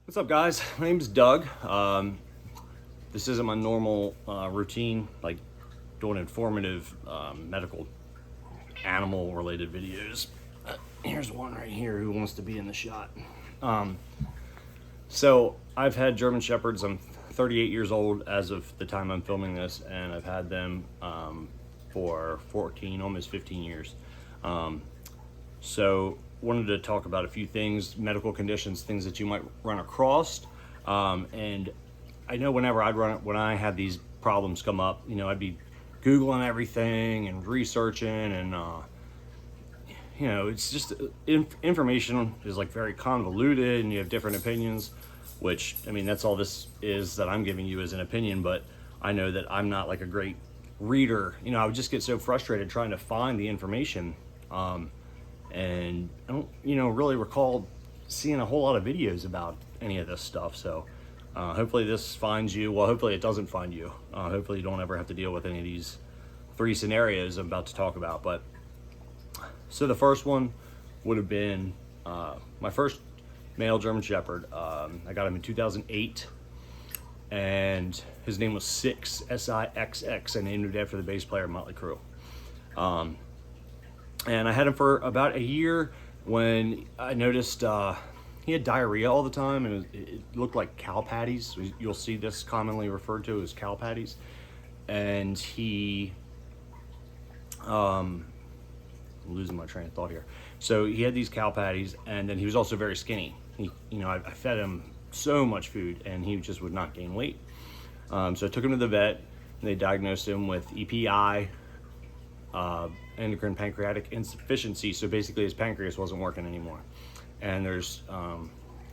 What's up, guys? My name's Doug. This isn't my normal routine, like doing informative medical animal related videos. Here's one right here who wants to be in the shot. So I've had German Shepherds. I'm 38 years old as of the time I'm filming this, and I've had them for 14, almost 15 years. So wanted to talk about a few things, medical conditions, things that you might run across. And I know whenever when I had these problems come up, I'd be Googling everything and researching, and it's just information is like very convoluted, and you have different opinions, which, I mean, that's all this is that I'm giving you as an opinion, but I know that I'm not like a great reader. I would just get so frustrated trying to find the information. And I don't, really recall seeing a whole lot of videos about any of this stuff. So hopefully this finds you. Well, hopefully it doesn't find you. Hopefully you don't ever have to deal with any of these three scenarios I'm about to talk about. But so the first one would have been my first male German Shepherd. I got him in 2008, and his name was Six, S-I-X-X. I named him after the bass player of Motley Crue. And I had him for about a year when I noticed he had diarrhea all the time, and it looked like cow patties. You'll see this commonly referred to as cow patties. And I'm losing my train of thought here. So he had these cow patties, and then he was also very skinny. I fed him so much food, and he just would not gain weight. So I took him to the vet, and they diagnosed him with EPI, Endocrine Pancreatic Insufficiency. So basically his pancreas wasn't working anymore. And there's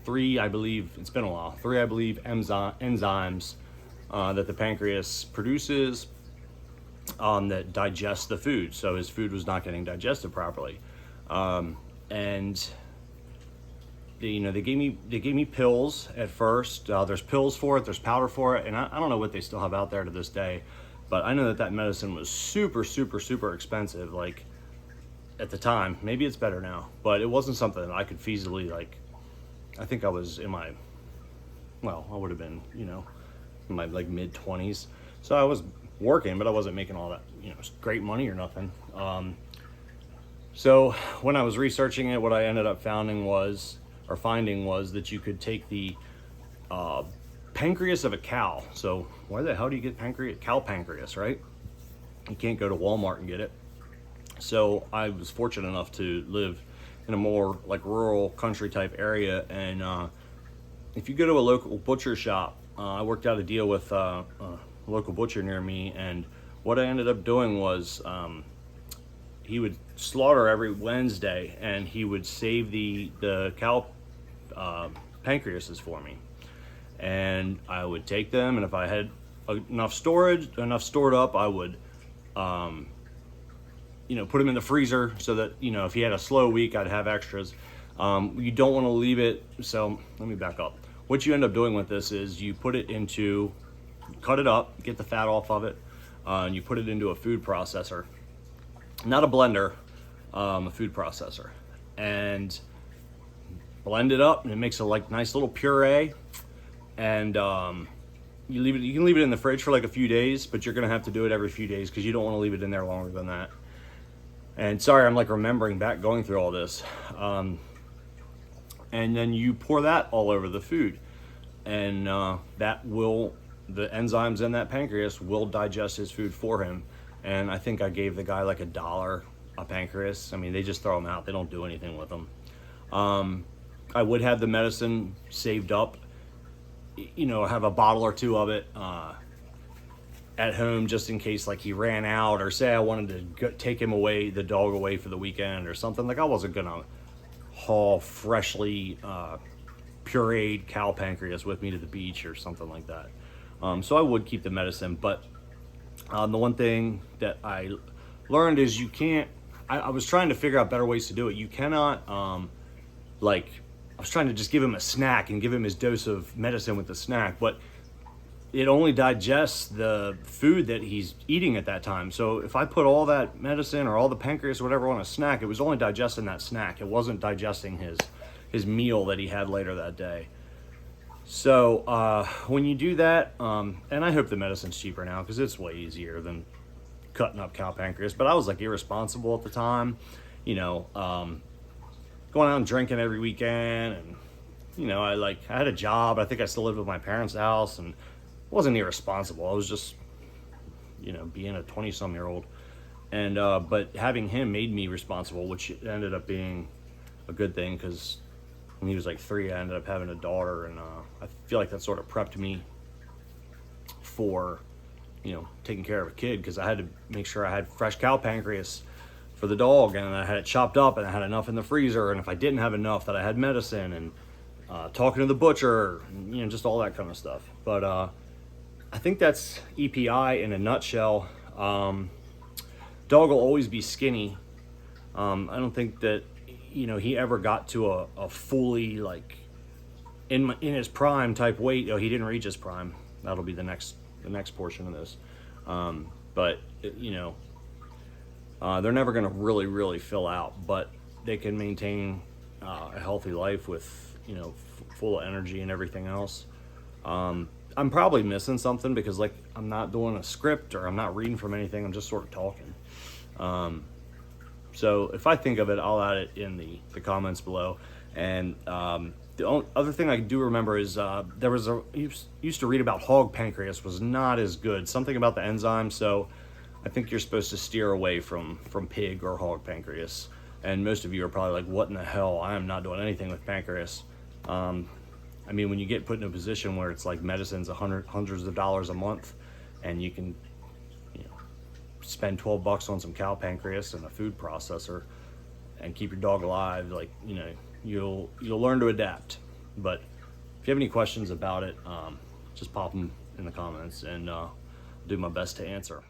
three, I believe, it's been a while, enzymes that the pancreas produces that digest the food. So his food was not getting digested properly. And they gave me pills at first. There's pills for it, there's powder for it, and I don't know what they still have out there to this day. But I know that medicine was super, super, super expensive, like, at the time. Maybe it's better now, but it wasn't something that I could feasibly, like, I think I was I would have been, in my, like, mid-20s. So I was working, but I wasn't making all that, great money or nothing. So when I was researching it, what I ended up finding was that you could take the pancreas of a cow. So where the hell do you get cow pancreas, right? You can't go to Walmart and get it. So I was fortunate enough to live in a more like rural country type area, and if you go to a local butcher shop, I worked out a deal with a local butcher near me, and what I ended up doing was he would slaughter every Wednesday, and he would save the cow pancreases for me. And I would take them, and if I had enough stored up, I would, put them in the freezer so that, if he had a slow week, I'd have extras. You don't want to leave it. So let me back up. What you end up doing with this is you cut it up, get the fat off of it, and you put it into a food processor, not a blender, a food processor, and blend it up, and it makes a nice little puree. And you can leave it in the fridge for like a few days, but you're gonna have to do it every few days because you don't want to leave it in there longer than that. And sorry, I'm like remembering back going through all this. And then you pour that all over the food, and the enzymes in that pancreas will digest his food for him. And I think I gave the guy like $1 a pancreas. I mean, they just throw them out. They don't do anything with them. I would have the medicine saved up, have a bottle or two of it at home just in case, like, he ran out, or say I wanted to take the dog away for the weekend or something. Like, I wasn't gonna haul freshly pureed cow pancreas with me to the beach or something like that. So I would keep the medicine, but the one thing that I learned is you can't, I was trying to figure out better ways to do it. You cannot, I was trying to just give him a snack and give him his dose of medicine with the snack, but it only digests the food that he's eating at that time. So if I put all that medicine or all the pancreas or whatever on a snack, it was only digesting that snack. It wasn't digesting his meal that he had later that day. So when you do that, and I hope the medicine's cheaper now because it's way easier than cutting up cow pancreas. But I was like irresponsible at the time, you know, going out and drinking every weekend, and you know, I had a job. I think I still lived with my parents' house, and wasn't irresponsible. I was just, you know, being a 20-some-year-old, and but having him made me responsible, which ended up being a good thing because when he was like 3, I ended up having a daughter, and I feel like that sort of prepped me for, you know, taking care of a kid, because I had to make sure I had fresh cow pancreas for the dog, and I had it chopped up, and I had enough in the freezer, and if I didn't have enough, that I had medicine, and talking to the butcher, and, you know, just all that kind of stuff. But I think that's EPI in a nutshell. Dog will always be skinny. I don't think that, you know, he ever got to a fully, like, in his prime type weight. Oh, he didn't reach his prime. That'll be the next portion of this. But you know, they're never going to really fill out, but they can maintain a healthy life with, you know, full of energy and everything else. I'm probably missing something because, like, I'm not doing a script or I'm not reading from anything. I'm just sort of talking. So if I think of it, I'll add it in the comments below. And the other thing I do remember is there was used to read about hog pancreas was not as good. Something about the enzyme. So I think you're supposed to steer away from pig or hog pancreas. And most of you are probably like, what in the hell? I am not doing anything with pancreas. I mean, when you get put in a position where it's like medicine's hundreds of dollars a month, and you can, you know, spend $12 on some cow pancreas and a food processor and keep your dog alive, like, you know, you'll learn to adapt. But if you have any questions about it, just pop them in the comments, and I'll do my best to answer.